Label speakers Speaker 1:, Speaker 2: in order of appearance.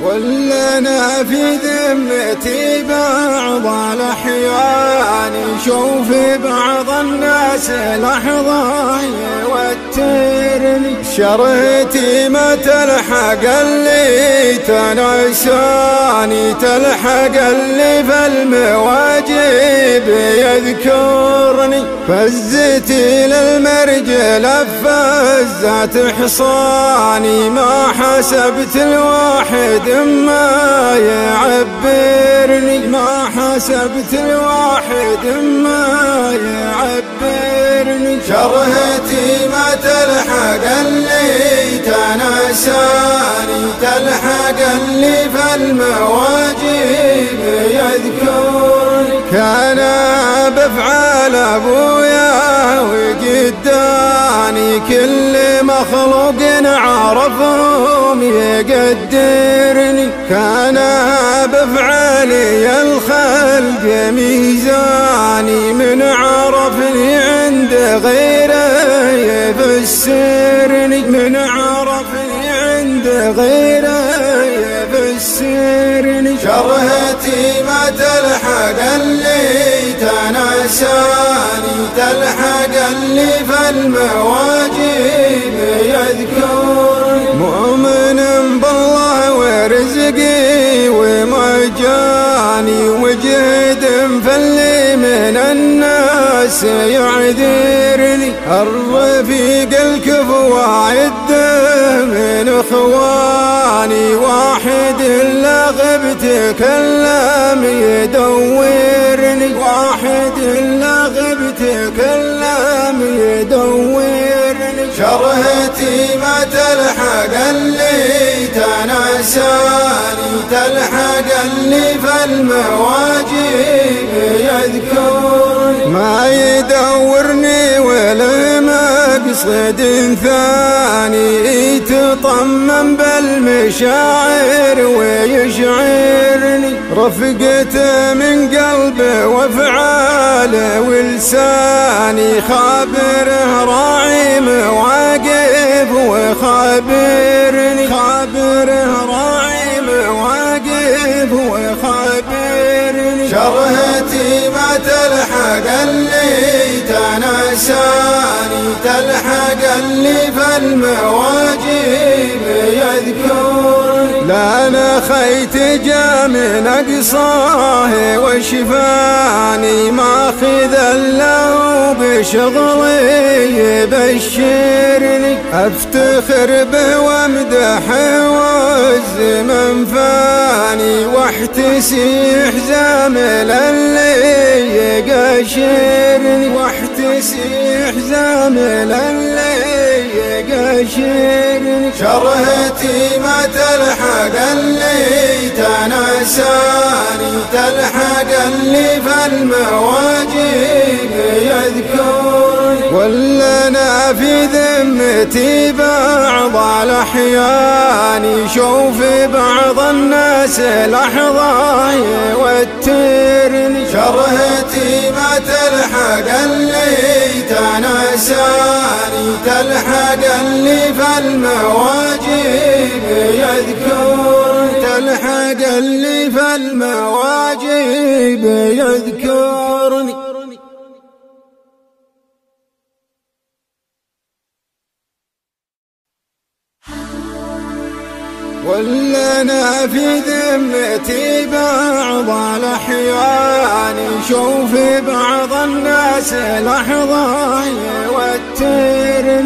Speaker 1: ولنا في ذمتي بعض الأحيان شوف بعض الناس لحظة يوترني، شريتي ما تلحق اللي تنساني، تلحق اللي في المواجب يذكرني، فزتي للمرجل فزت حصاني، ما حسبت الواحد ما يعبرني، ما حسبت الواحد ما يعبرني، شرهتي ما تلحق اللي تنساني، تلحق اللي في المواجب يذكرني، كان بفعال أبويا وجداني كل مخلوق عرفهم يقدرني، كان بفعالي الخلق ميزاني، من عرفني عند غيره يفسرني، من عرفني عند غيره يفسرني، شرهتي ما تلحق اللي تنساني، تلحق اللي في المواجب يذكرني، مؤمن بالله ورزقي ومجاني، وجهد فاللي من الناس يعذرني، الرفيق الكفو عده من اخواني، واحد لا غبت كلام يدورني، واحد لا غبت كلام يدورني، شرهتي ما تلحق اللي تنساني، تلحق اللي في المواجب يذكرني، ما يدورني ولا مقصد ثاني، يتطمن بالمشاعر ويشعرني، رفقته من قلبه وافعاله ولساني، خابره راعي مواقف وخابرني، خابره راعي مواقف وخابرني، شرهتي ما تلحق اللي تنساني، تلحق اللي في المواجب يذكرني، لا أنا خيت جا من أقصاه وشفاني، ما خذ له بشغلي يبشرني، أفتخر به وامدحه والزمن فاني، واحتسي حزام اللي يقشرني، واحتسي حزام اللي يقشرني، شرهتي ما تلحق اللي تنساني، تلحق اللي في المواجب يذكرني، ولنا في ذمتي بعض الأحيان شوف بعض الناس لحظة يوترني، شرهتي ما تلحق اللي تنساني، تلحق اللي في المواجب يذكرني، تلحق اللي في المواجب يذكرني. ولنا في ذمتي بعض الأحيان شوف بعض الناس لحظة يوترني،